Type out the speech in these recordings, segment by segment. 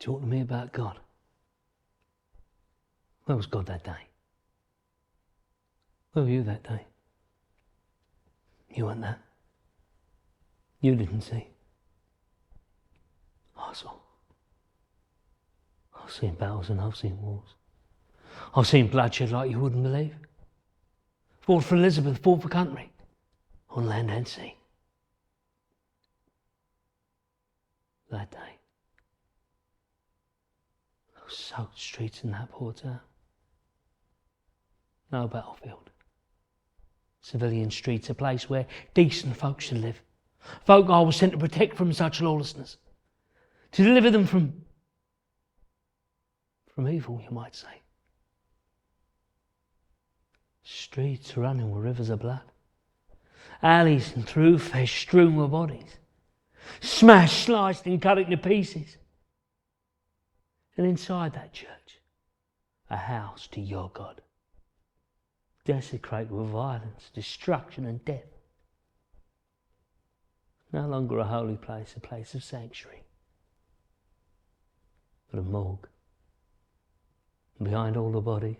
Talk to me about God. Where was God that day? Where were you that day? You weren't there. You didn't see. I saw. I've seen battles and I've seen wars. I've seen bloodshed like you wouldn't believe. Fought for Elizabeth, fought for country, on land and sea. That day, those soaked streets in that poor town. No battlefield. Civilian streets, a place where decent folk should live. Folk I was sent to protect from such lawlessness. To deliver them from evil, you might say. Streets running with rivers of blood. Alleys and thoroughfares strewn with bodies. Smashed, sliced and cut into pieces. And inside that church, a house to your God. Desecrated with violence, destruction and death. No longer a holy place, a place of sanctuary, but a morgue. And behind all the bodies,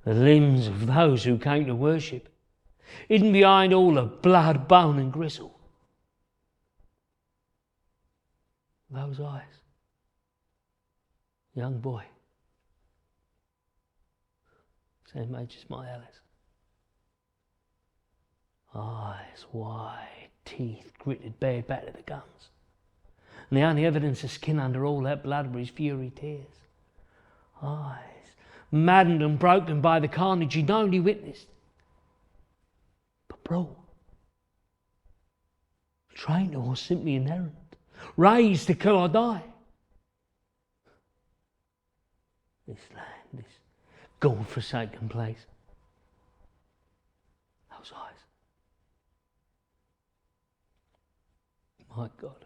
the limbs of those who came to worship, hidden behind all the blood, bone and gristle. Those eyes, young boy, same age as my Alice. Eyes wide, teeth gritted, bared back to the gums. And the only evidence of skin under all that blood were his fury tears. Eyes maddened and broken by the carnage he'd not only witnessed, but brought. Trained or simply inherent. Raised to kill or die. This land, this God-forsaken place. Those eyes. My God.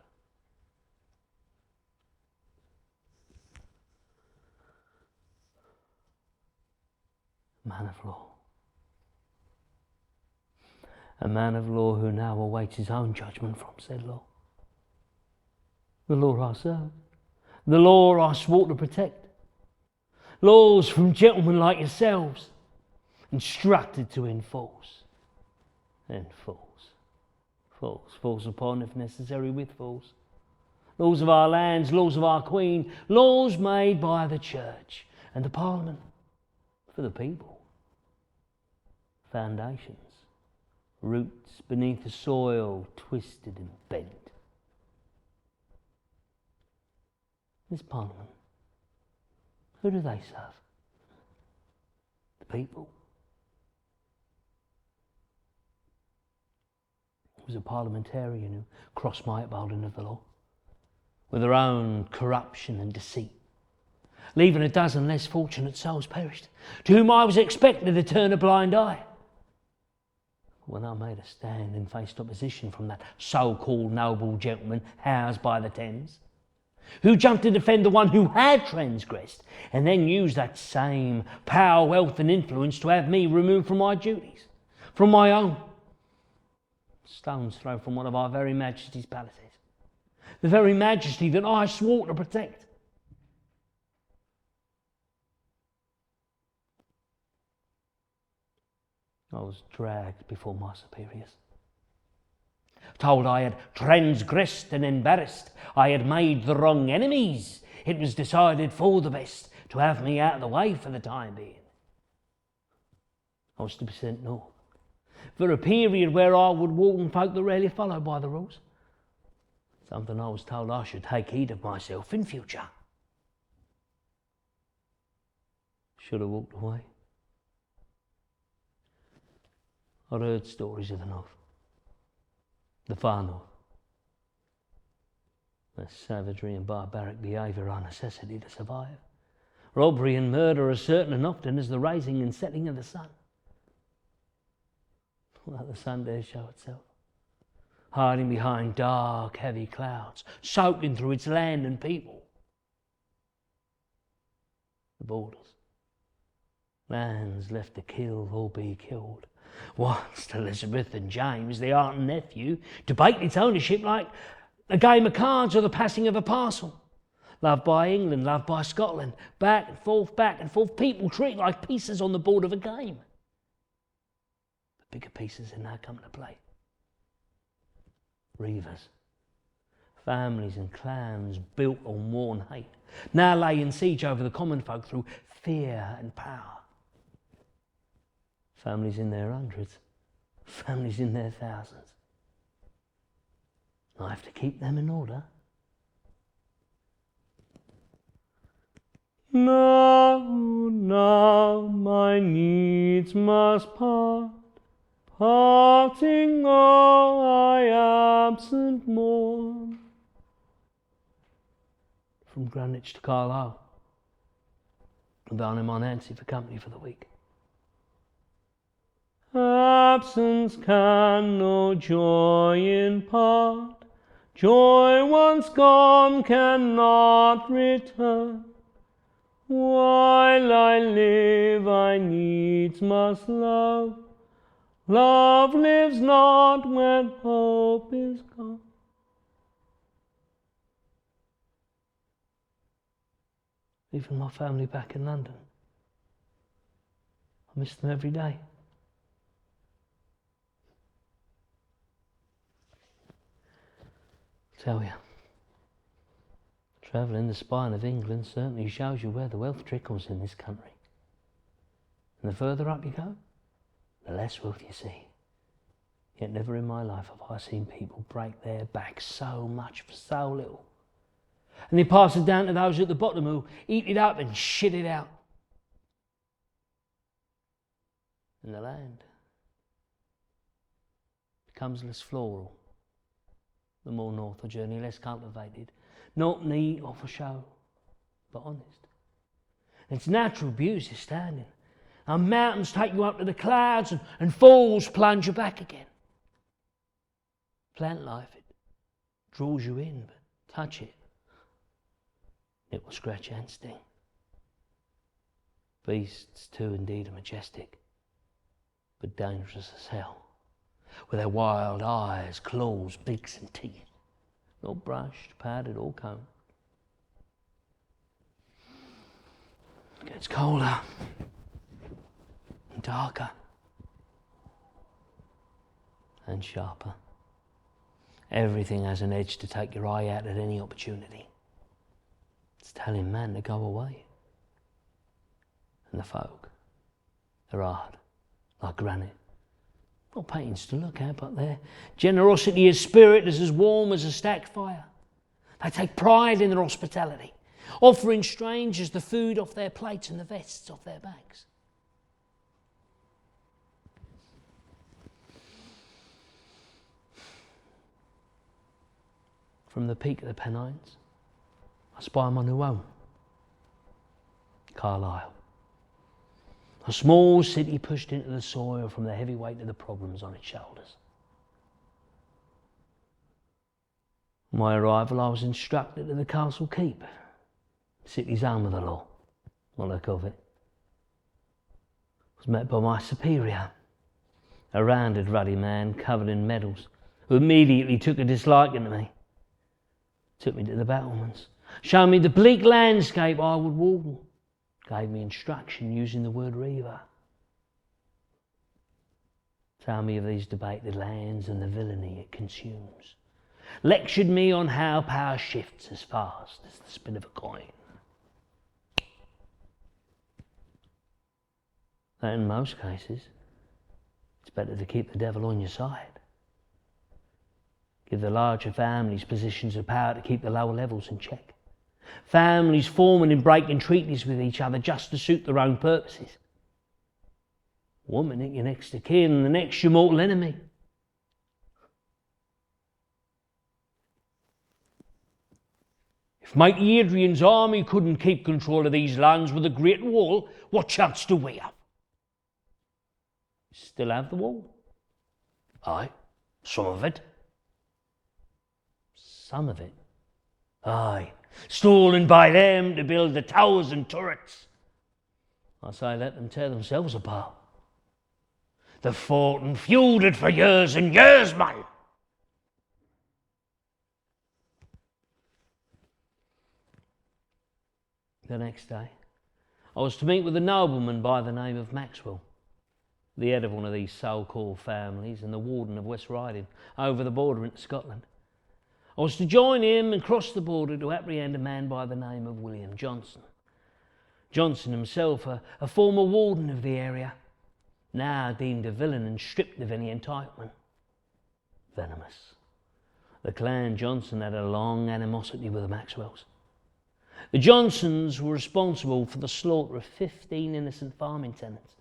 Man of law. A man of law who now awaits his own judgment from said law. The law I serve. The law I swore to protect. Laws from gentlemen like yourselves, instructed to enforce. Enforce. Force upon, if necessary, with force. Laws of our lands, laws of our Queen, laws made by the Church and the Parliament for the people. Foundations, roots beneath the soil, twisted and bent. This Parliament, who do they serve? The people. It was a parliamentarian who crossed my upholding of the law, with their own corruption and deceit, leaving a dozen less fortunate souls perished, to whom I was expected to turn a blind eye. When I made a stand and faced opposition from that so-called noble gentleman housed by the Thames, who jumped to defend the one who had transgressed, and then used that same power, wealth and influence to have me removed from my duties, from my own. Stone's throw from one of our very Majesty's palaces, the very Majesty that I swore to protect. I was dragged before my superiors, told I had transgressed and embarrassed, I had made the wrong enemies. It was decided for the best to have me out of the way for the time being. I was to be sent north for a period where I would warn folk that rarely followed by the rules. Something I was told I should take heed of myself in future. Should have walked away. I'd heard stories of the north, the far north. The savagery and barbaric behaviour are a necessity to survive. Robbery and murder are certain and often as the rising and setting of the sun. Let the sun dare show itself, hiding behind dark, heavy clouds, soaking through its land and people. The borders, lands left to kill or be killed. Whilst Elizabeth and James, the aunt and nephew, debate its ownership like a game of cards or the passing of a parcel. Loved by England, loved by Scotland. Back and forth, people treated like pieces on the board of a game. The bigger pieces in now come to play. Reivers. Families and clans built on war and hate, now laying siege over the common folk through fear and power. Families in their hundreds, families in their thousands. I have to keep them in order. Now my needs must part, parting all I absent mourn. From Greenwich to Carlisle, and down in my Nancy for company for the week. Absence can no joy impart, joy once gone cannot return. While I live I needs must love, love lives not when hope is gone. Even my family back in London, I miss them every day. I tell you, travelling the spine of England certainly shows you where the wealth trickles in this country. And the further up you go, the less wealth you see. Yet never in my life have I seen people break their backs so much for so little. And they pass it down to those at the bottom who eat it up and shit it out. And the land becomes less floral, the more north the journey, less cultivated, not neat or for show, but honest. And its natural beauty is standing. And mountains take you up to the clouds and falls plunge you back again. Plant life, it draws you in, but touch it, it will scratch and sting. Beasts too indeed are majestic, but dangerous as hell, with their wild eyes, claws, beaks and teeth, not brushed, padded or combed. It gets colder and darker and sharper. Everything has an edge to take your eye out at any opportunity. It's telling man to go away. And the folk, they're hard, like granite. Not paintings to look at, but their generosity of spirit is as warm as a stacked fire. They take pride in their hospitality, offering strangers the food off their plates and the vests off their backs. From the peak of the Pennines, I spy my new home, Carlisle. A small city pushed into the soil from the heavy weight of the problems on its shoulders. On my arrival, I was instructed to the castle keep, the city's home of the law, what look of it. I was met by my superior, a rounded, ruddy man covered in medals, who immediately took a disliking to me. Took me to the battlements, showed me the bleak landscape I would walk, gave me instruction using the word REIVER. Told me of these debated lands and the villainy it consumes. Lectured me on how power shifts as fast as the spin of a coin. That in most cases, it's better to keep the devil on your side. Give the larger families positions of power to keep the lower levels in check. Families forming and breaking treaties with each other just to suit their own purposes. Woman ain't your next of kin and the next your mortal enemy. If mighty Adrian's army couldn't keep control of these lands with a great wall, what chance do we have? Still have the wall? Aye, some of it. Some of it. Aye, stolen by them to build the towers and turrets. I say let them tear themselves apart. They've fought and feuded for years and years, man. The next day, I was to meet with a nobleman by the name of Maxwell, the head of one of these so-called families and the warden of West Riding, over the border into Scotland. I was to join him and cross the border to apprehend a man by the name of William Johnson. Johnson himself, a former warden of the area, now deemed a villain and stripped of any entitlement. Venomous. The clan Johnson had a long animosity with the Maxwells. The Johnsons were responsible for the slaughter of 15 innocent farming tenants,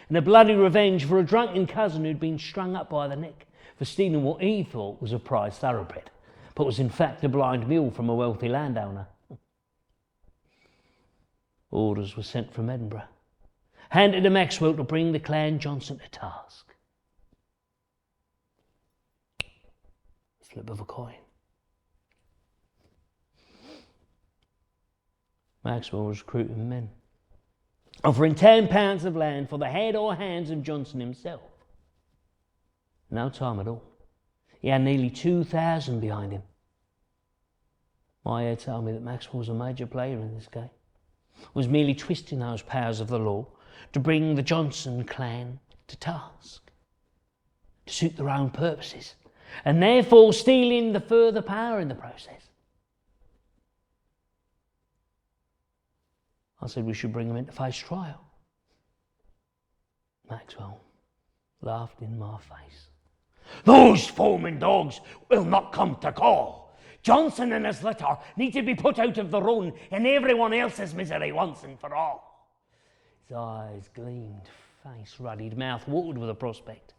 and a bloody revenge for a drunken cousin who'd been strung up by the neck for stealing what he thought was a prize thoroughbred, but was in fact a blind mule from a wealthy landowner. Orders were sent from Edinburgh, handed to Maxwell to bring the clan Johnson to task. Flip of a coin. Maxwell was recruiting men, offering £10 of land for the head or hands of Johnson himself. No time at all. He had nearly 2,000 behind him. My head told me that Maxwell was a major player in this game, was merely twisting those powers of the law to bring the Johnson clan to task, to suit their own purposes, and therefore stealing the further power in the process. I said we should bring him in to face trial. Maxwell laughed in my face. "Those foaming dogs will not come to call. Johnson and his litter need to be put out of the run and everyone else's misery once and for all." His eyes gleamed, face ruddied, mouth watered with a prospect.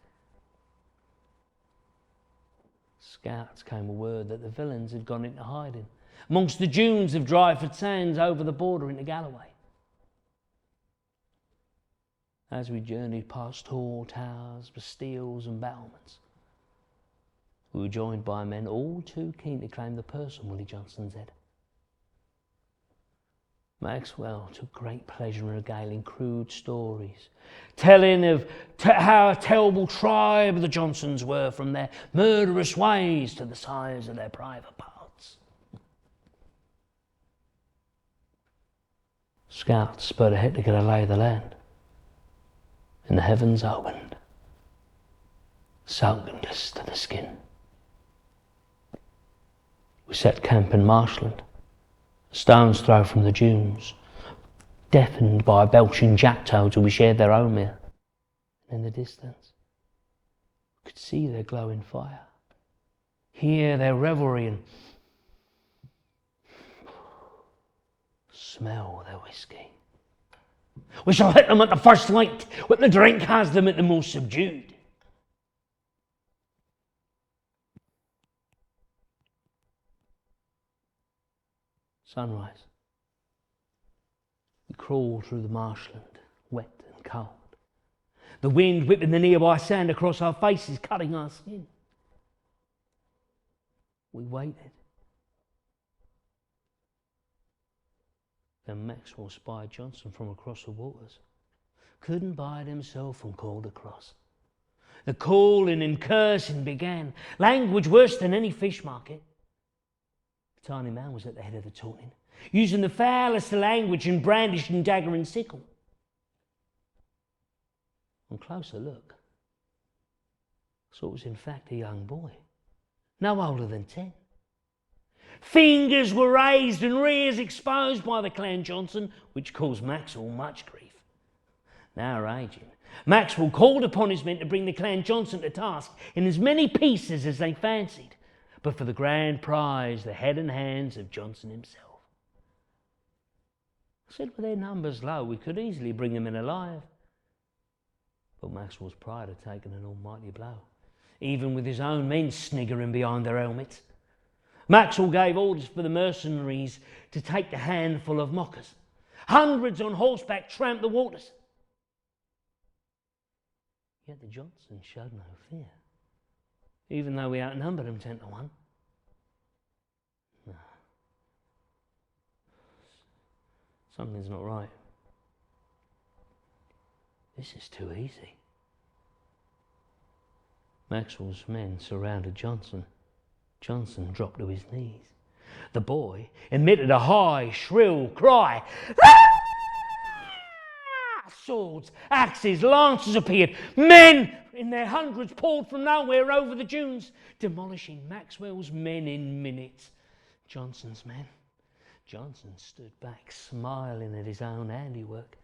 Scouts came with word that the villains had gone into hiding amongst the dunes of Dryford Sands over the border into Galloway. As we journeyed past tall towers, bastilles and battlements, we were joined by men all too keen to claim the purse on Willie Johnson's head. Maxwell took great pleasure in regaling crude stories, telling of how a terrible tribe the Johnsons were, from their murderous ways to the size of their private parts. Scouts spurred ahead to get a lay of the land, and the heavens opened, soaking us to the skin. We set camp in marshland, a stone's throw from the dunes, deafened by belching jackdaws who we shared their own meal. And in the distance, we could see their glowing fire, hear their revelry, and smell their whiskey. We shall hit them at the first light, when the drink has them at the most subdued. Sunrise. We crawled through the marshland, wet and cold, the wind whipping the nearby sand across our faces, cutting our skin. We waited. Then Maxwell spied Johnson from across the waters. Couldn't bide himself and called across. The calling and cursing began, language worse than any fish market. The tiny man was at the head of the taunting, using the foulest language and brandishing dagger and sickle. On closer look, I saw it was in fact a young boy, no older than 10. Fingers were raised and rears exposed by the clan Johnson, which caused Maxwell much grief. Now raging, Maxwell called upon his men to bring the clan Johnson to task in as many pieces as they fancied, but for the grand prize, the head and hands of Johnson himself. I said with their numbers low, we could easily bring him in alive. But Maxwell's pride had taken an almighty blow, even with his own men sniggering behind their helmets. Maxwell gave orders for the mercenaries to take the handful of mockers. Hundreds on horseback tramped the waters. Yet the Johnsons showed no fear, even though we outnumbered them 10-1. No. Something's not right. This is too easy. Maxwell's men surrounded Johnson. Johnson dropped to his knees, The boy emitted a high, shrill cry. Swords, axes, lances appeared. Men in their hundreds poured from nowhere over the dunes, demolishing Maxwell's men in minutes. Johnson's men. Johnson stood back, smiling at his own handiwork.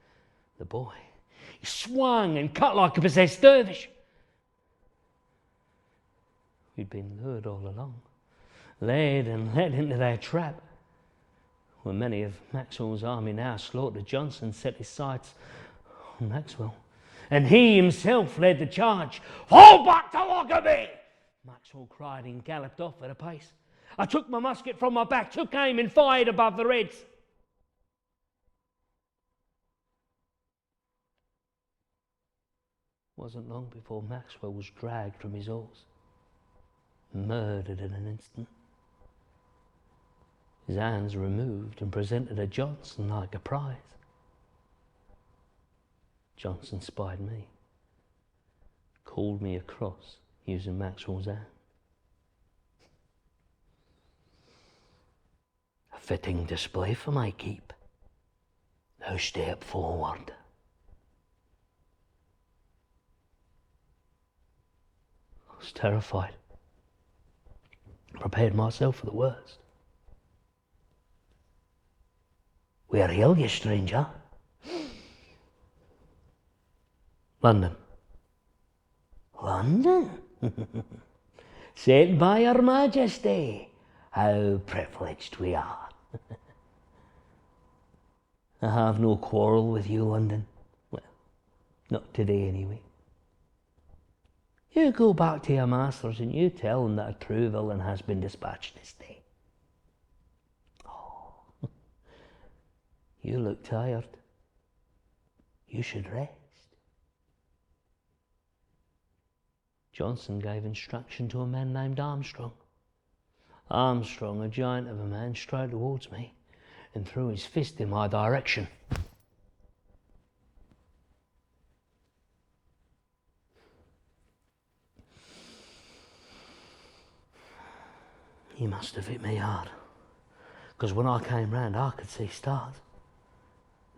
The boy, he swung and cut like a possessed dervish. We'd been lured all along, led and led into their trap. When many of Maxwell's army now slaughtered, Johnson set his sights on Maxwell, and he himself led the charge. "Fall back to Lockerbie!" Maxwell cried and galloped off at a pace. I took my musket from my back, took aim and fired above the Reds. Wasn't long before Maxwell was dragged from his horse, murdered in an instant. His hands removed and presented to Johnson like a prize. Johnson spied me, called me across using Maxwell's hand. A fitting display for my keep. Now step forward. I was terrified. Prepared myself for the worst. Where hail you, stranger? London. London? Sent by Your Majesty. How privileged we are. I have no quarrel with you, London. Well, not today anyway. You go back to your masters and you tell them that a true villain has been dispatched this day. Oh, you look tired. You should rest. Johnson gave instruction to a man named Armstrong. Armstrong, a giant of a man, strode towards me and threw his fist in my direction. He must have hit me hard, because when I came round I could see stars.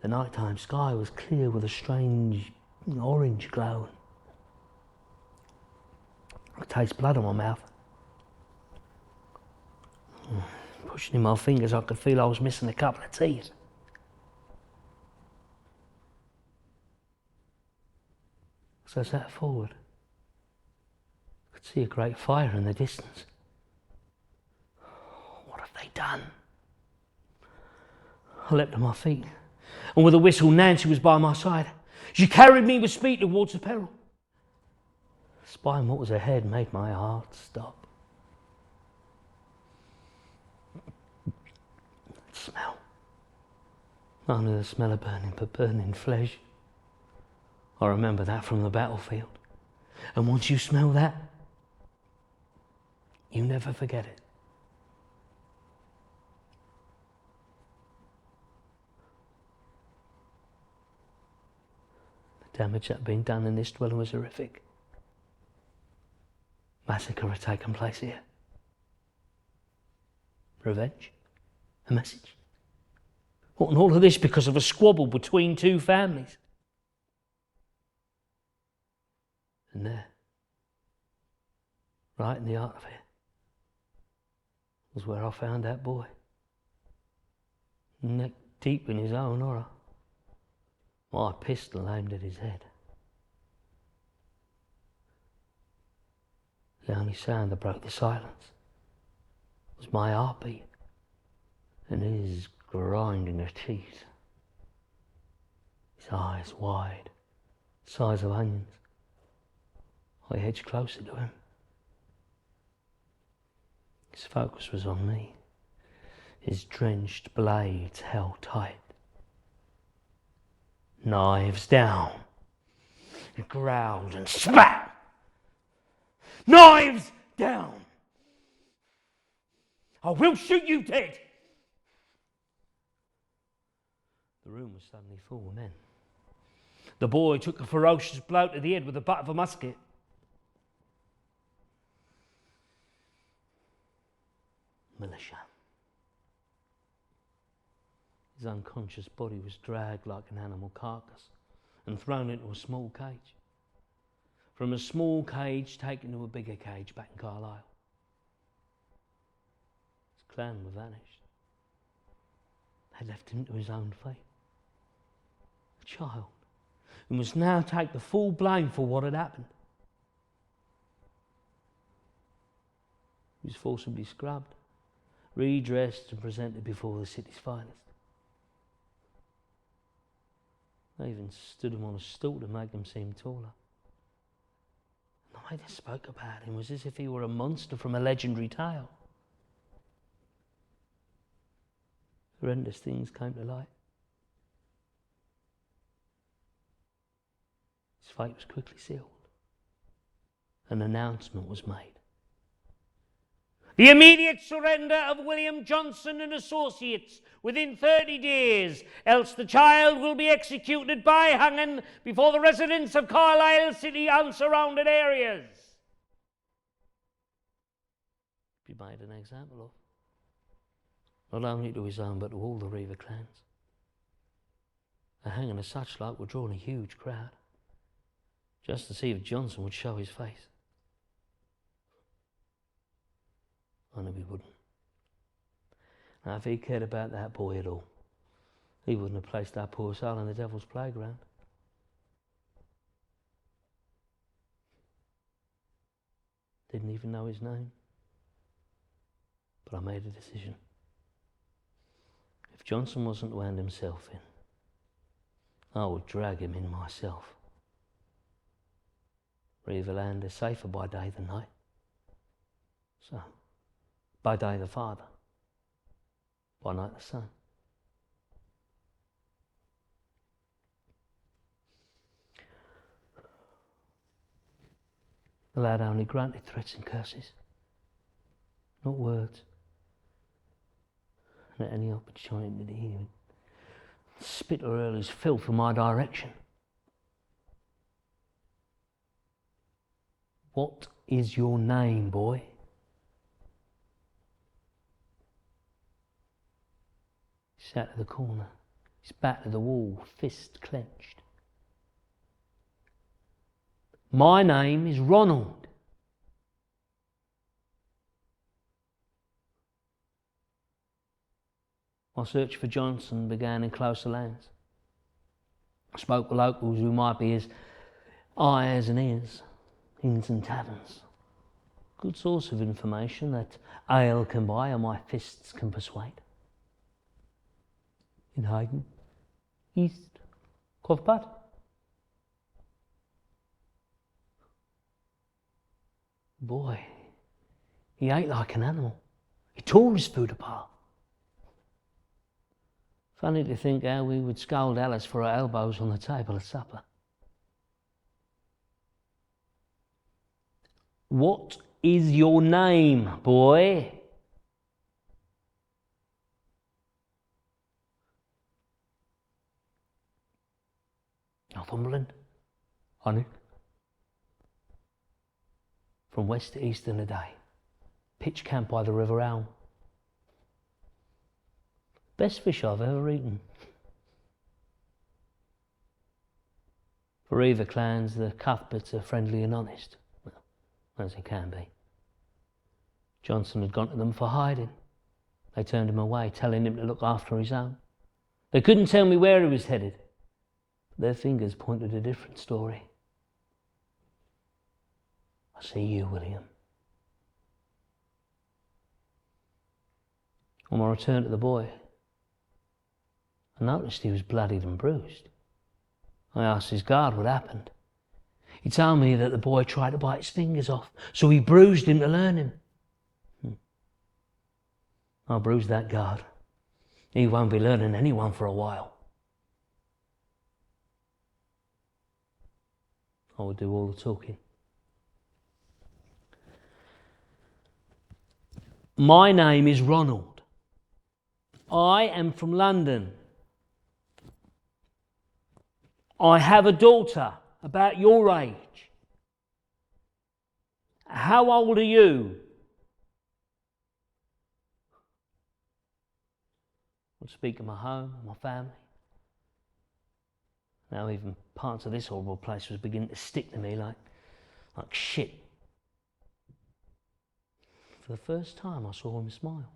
The nighttime sky was clear with a strange orange glow. I could taste blood on my mouth. Pushing in my fingers, I could feel I was missing a couple of teeth. So I sat forward. I could see a great fire in the distance. What have they done? I leapt to my feet, and with a whistle, Nancy was by my side. She carried me with speed towards the peril. Spying what was ahead made my heart stop. Smell. Not only the smell of burning, but burning flesh. I remember that from the battlefield. And once you smell that, you never forget it. The damage that had been done in this dwelling was horrific. Massacre had taken place here. Revenge? A message? What, and all of this because of a squabble between two families? And there, right in the heart of it, was where I found that boy, neck deep in his own horror. My pistol aimed at his head. The only sound that broke the silence was my heartbeat and his grinding of teeth. His eyes wide, size of onions. I edged closer to him. His focus was on me. His drenched blades held tight. Knives down. He growled and spat. Knives down! I will shoot you dead! The room was suddenly full of men. The boy took a ferocious blow to the head with the butt of a musket. Militia. His unconscious body was dragged like an animal carcass and thrown into a small cage. From a small cage taken to a bigger cage back in Carlisle. His clan were vanished. They left him to his own fate. A child who must now take the full blame for what had happened. He was forcibly scrubbed, redressed and presented before the city's finest. They even stood him on a stool to make him seem taller. The way they spoke about him was as if he were a monster from a legendary tale. Horrendous things came to light. His fate was quickly sealed. An announcement was made. The immediate surrender of William Johnson and Associates within 30 days, else the child will be executed by hanging before the residents of Carlisle City and surrounded areas. Be made an example of, not only to his own but to all the REIVER clans. A hanging of such like would draw in a huge crowd, just to see if Johnson would show his face. I know he wouldn't. Now, if he cared about that boy at all, he wouldn't have placed that poor soul in the devil's playground. Didn't even know his name. But I made a decision. If Johnson wasn't to hand himself in, I would drag him in myself. REIVER land is safer by day than night. So, by day the Father, by night the Son. The lad only granted threats and curses, not words. And at any opportunity he would spit or hurl his filth in my direction. What is your name, boy? He sat at the corner, his back to the wall, fist clenched. My name is Ronald. My search for Johnson began in closer lands. I spoke with locals who might be his eyes and ears, inns and taverns. Good source of information that ale can buy and my fists can persuade. In Hayden, East, Covpad. Boy, he ate like an animal. He tore his food apart. Funny to think how we would scold Alice for her elbows on the table at supper. What is your name, boy? Northumberland, honey. From west to east in a day. Pitch camp by the River Elm. Best fish I've ever eaten. For REIVER clans, the Cuthberts are friendly and honest. Well, as they can be. Johnson had gone to them for hiding. They turned him away, telling him to look after his own. They couldn't tell me where he was headed. But their fingers pointed a different story. I see you, William. On my return to the boy, I noticed he was bloodied and bruised. I asked his guard what happened. He told me that the boy tried to bite his fingers off, so he bruised him to learn him. I bruised that guard. He won't be learning anyone for a while. I would do all the talking. My name is Ronald. I am from London. I have a daughter about your age. How old are you? I I'd speak of my home, my family. Now even parts of this horrible place was beginning to stick to me like shit. For the first time I saw him smile.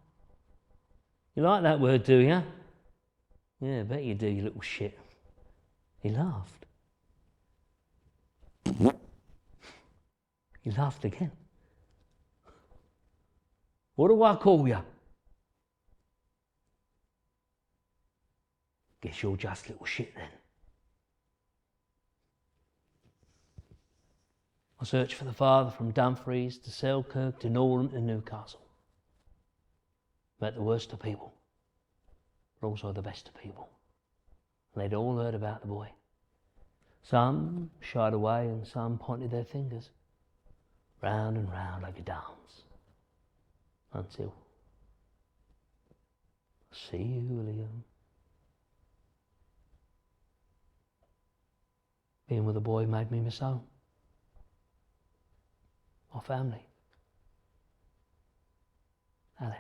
You like that word, do you? Yeah, I bet you do, you little shit. He laughed. He laughed again. What do I call you? Guess you're just little shit then. I searched for the father from Dumfries to Selkirk to Northam to Newcastle. Met the worst of people, but also the best of people. And they'd all heard about the boy. Some shied away and some pointed their fingers round and round like a dance. Until see you, William. Being with the boy made me miss home. My family. Alice.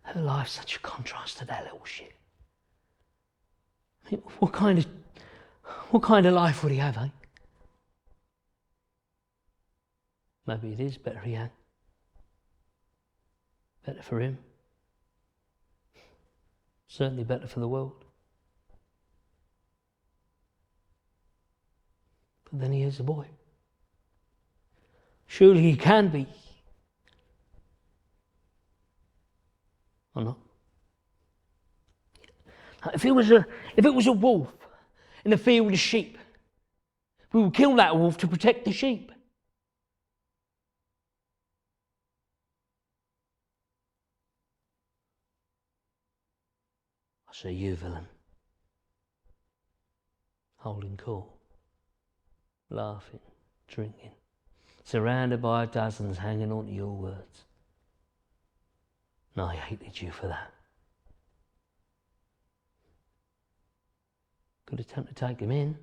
Her life's such a contrast to that little shit. I mean, what kind of life would he have, eh? Maybe it is better he had. Better for him. Certainly better for the world. But then he is a boy. Surely he can be. Or not? If it was a wolf in a field of sheep, we would kill that wolf to protect the sheep. I see you, villain, holding cool, laughing, drinking, surrounded by dozens hanging on to your words. And I hated you for that. Could attempt to take him in.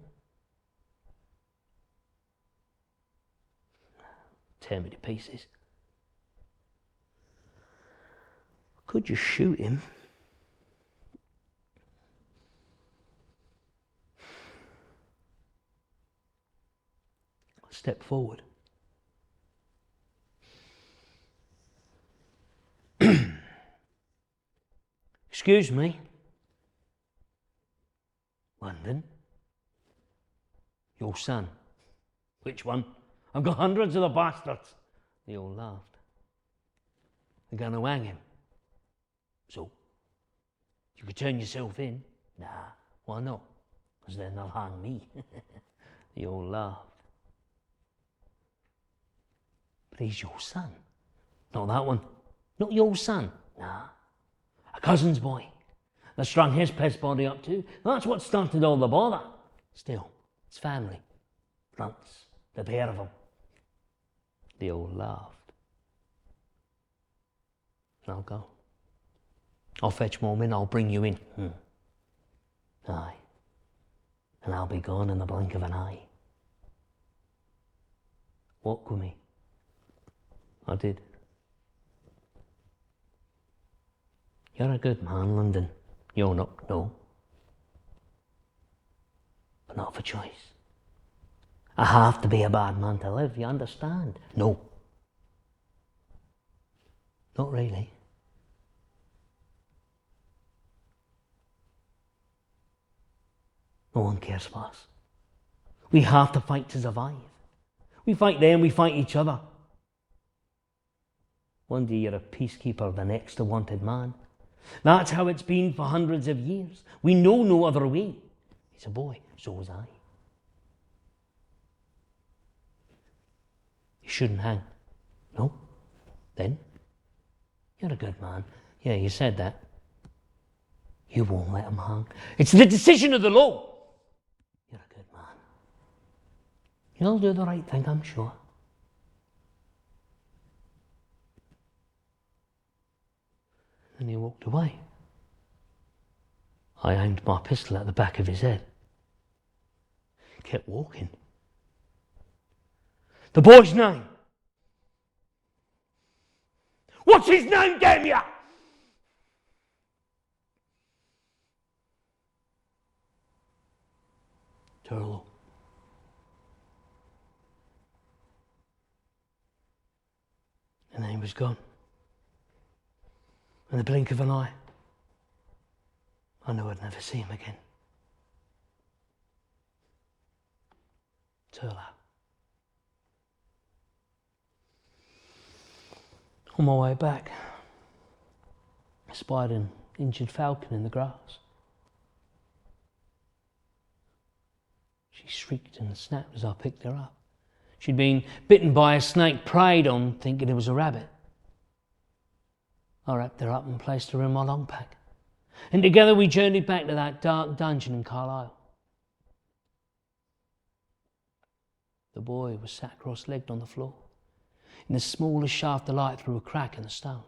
Tear me to pieces. Could you shoot him? Step forward. Excuse me. London? Your son. Which one? I've got hundreds of the bastards. They all laughed. They're going to hang him. So, you could turn yourself in. Nah, why not? Because then they'll hang me. They all laughed. But he's your son. Not that one. Not your son. Nah. A cousin's boy. That strung his pest body up too. That's what started all the bother. Still, it's family. Blunts. The pair of them. They all laughed. And I'll go. I'll fetch more men, I'll bring you in. Aye. And I'll be gone in the blink of an eye. Walk with me. I did. You're a good man, London. You're not, no. But not for choice. I have to be a bad man to live, you understand? No. Not really. No one cares for us. We have to fight to survive. We fight them, we fight each other. One day you're a peacekeeper, the next a wanted man. That's how it's been for hundreds of years. We know no other way. He's a boy, so was I. You shouldn't hang. No? Then? You're a good man. Yeah, you said that. You won't let him hang. It's the decision of the law. You're a good man. You'll do the right thing, I'm sure. And he walked away. I aimed my pistol at the back of his head. He kept walking. The boy's name. What's his name, damn ya? Turtle. And then he was gone. In the blink of an eye, I knew I'd never see him again. Turtle. On my way back, I spied an injured falcon in the grass. She shrieked and snapped as I picked her up. She'd been bitten by a snake preyed on, thinking it was a rabbit. I wrapped her up and placed her in my long pack. And together we journeyed back to that dark dungeon in Carlisle. The boy was sat cross-legged on the floor, in the smallest shaft of light through a crack in the stone.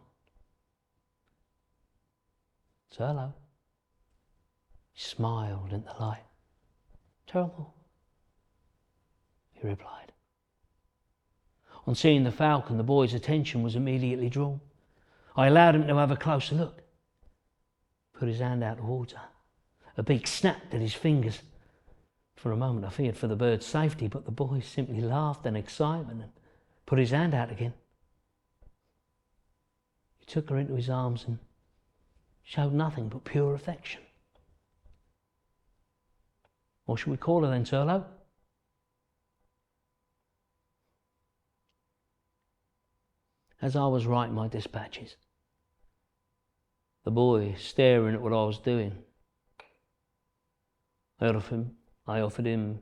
So hello. He smiled in the light. Terrible, he replied. On seeing the falcon, the boy's attention was immediately drawn. I allowed him to have a closer look. Put his hand out towards her. A beak snapped at his fingers. For a moment I feared for the bird's safety, but the boy simply laughed in excitement and put his hand out again. He took her into his arms and showed nothing but pure affection. What should we call her then, Turlo? As I was writing my dispatches, the boy staring at what I was doing, I offered him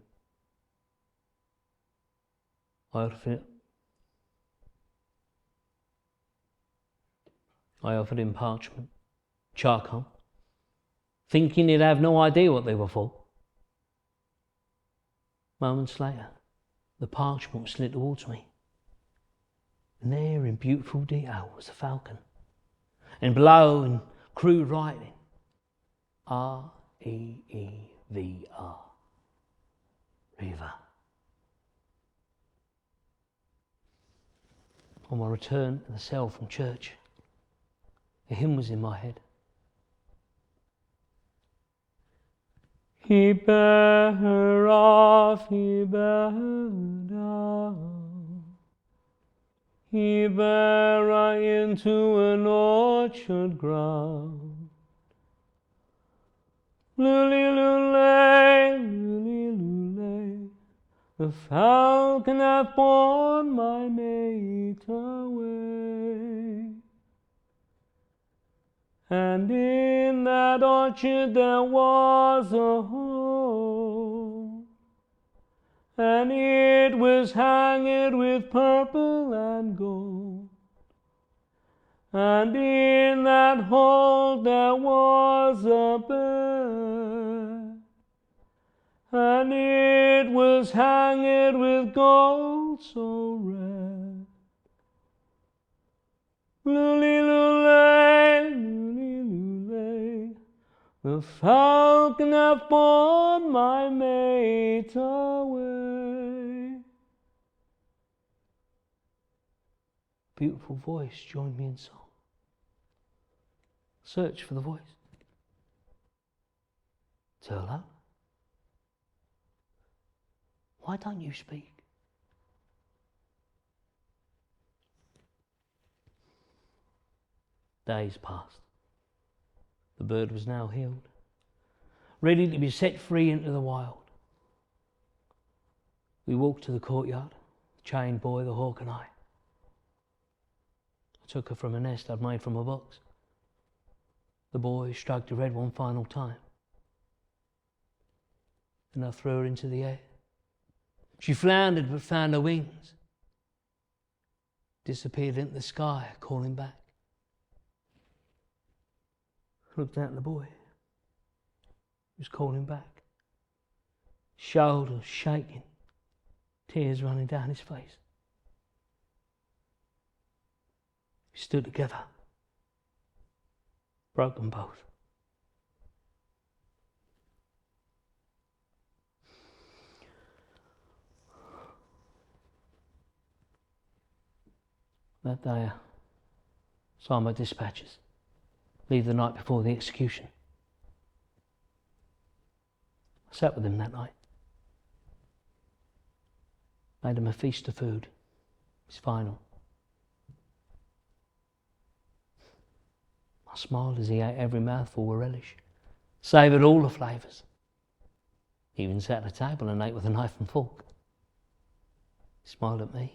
parchment, charcoal, thinking he'd have no idea what they were for. Moments later, the parchment slid towards me. And there, in beautiful detail, was the falcon. And below, in crude writing, REEVR, REIVER. On my return to the cell from church, a hymn was in my head. He bare her off, he bare her down. He bare her into an orchard ground. Lully, lully, the falcon hath borne my mate away. And in that orchard there was a hole, and it was hanged with purple and gold. And in that hole there was a bird, and it was hanged with gold so red. Lully, lully, lully, lully, the falcon hath borne my mate away. Beautiful voice joined me in song. Search for the voice. Turlo, why don't you speak? Days passed. The bird was now healed, ready to be set free into the wild. We walked to the courtyard, the chained boy, the hawk and I. I took her from a nest I'd made from a box. The boy stroked her head one final time. Then I threw her into the air. She floundered but found her wings. Disappeared into the sky, calling back. Looked at the boy. He was calling back. Shoulders shaking, tears running down his face. We stood together, broken both. That day I signed my dispatches. Leave the night before the execution. I sat with him that night, Made him a feast of food. His final. I smiled as he ate every mouthful with relish, savoured all the flavours. He even sat at the table and ate with a knife and fork. He smiled at me.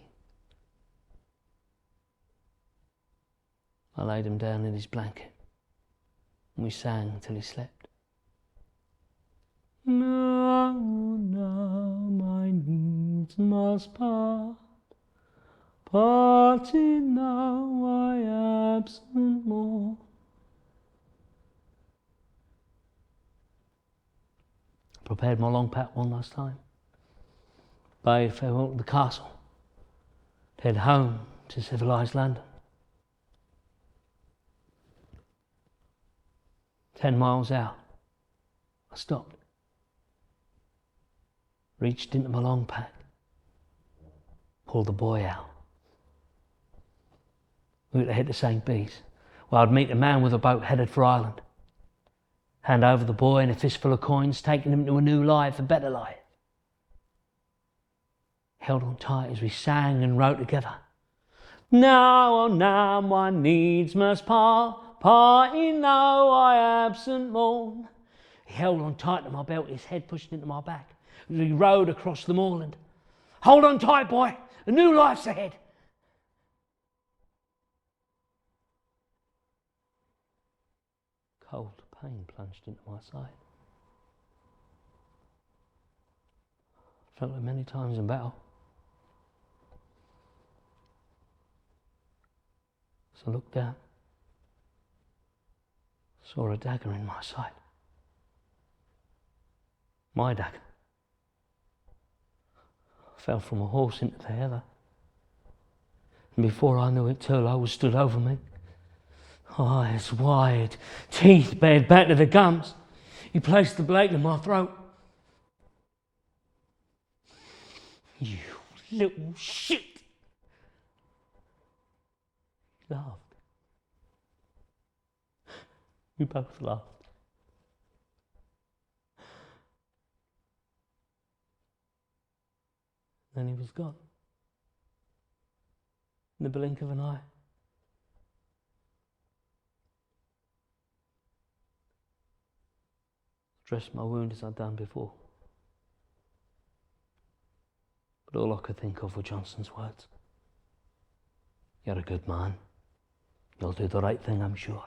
I laid him down in his blanket, and we sang until he slept. Now, now, my needs must part, parting now, I absent more. Prepared my long pack one last time. Bade farewell to the castle. Head home to civilised London. 10 miles out, I stopped. Reached into my long pack. Pulled the boy out. We were to head to St. Bees, where I'd meet a man with a boat headed for Ireland. Hand over the boy and a fistful of coins, taking him to a new life, a better life. Held on tight as we sang and wrote together. Now, oh now, my needs must part, parting now, I absent mourn. He held on tight to my belt, his head pushed into my back, as we rode across the moorland. Hold on tight, boy, a new life's ahead. Cold pain plunged into my side. Felt it many times in battle. So I looked down, saw a dagger in my side. My dagger. I fell from a horse into the heather. And before I knew it, Turlo was stood over me. Eyes wide, teeth bared back to the gums. He placed the blade in my throat. You little shit! He laughed. We both laughed. Then he was gone. In the blink of an eye. Dressed my wound as I'd done before. But all I could think of were Johnson's words. You're a good man. You'll do the right thing, I'm sure.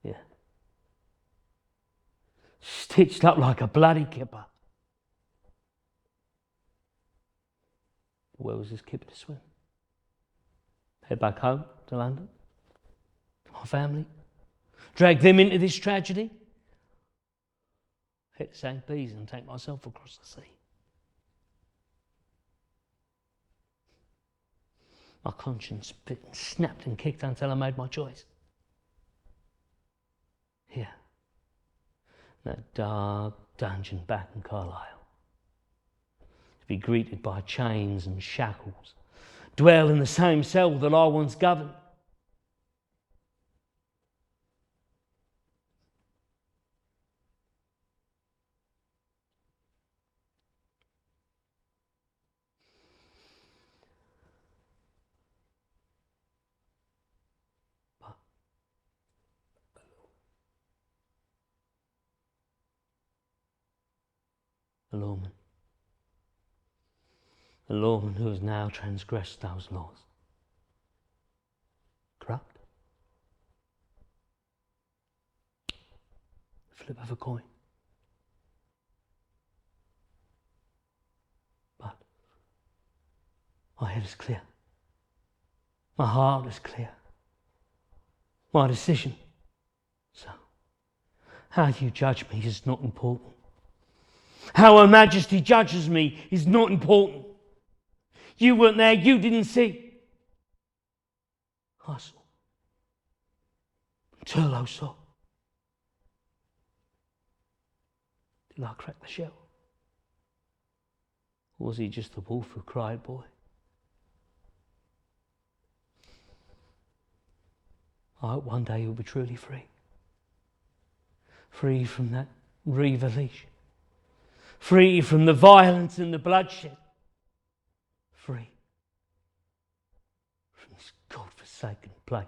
Yeah. Stitched up like a bloody kipper. Where was this kipper to swim? Head back home to London? To my family? Drag them into this tragedy? Hit St. Bees and take myself across the sea. My conscience bit and snapped and kicked until I made my choice. Here, that dark dungeon back in Carlisle. To be greeted by chains and shackles. Dwell in the same cell that I once governed. A lawman who has now transgressed those laws. Corrupt? Flip of a coin. But my head is clear. My heart is clear. My decision. So, how you judge me is not important. How Her Majesty judges me is not important. You weren't there, you didn't see. I saw. Turlo saw. Did I crack the shell? Or was he just the wolf who cried, boy? I hope one day you'll be truly free. Free from that REIVER leash. free from the violence and the bloodshed, free from this God-forsaken place.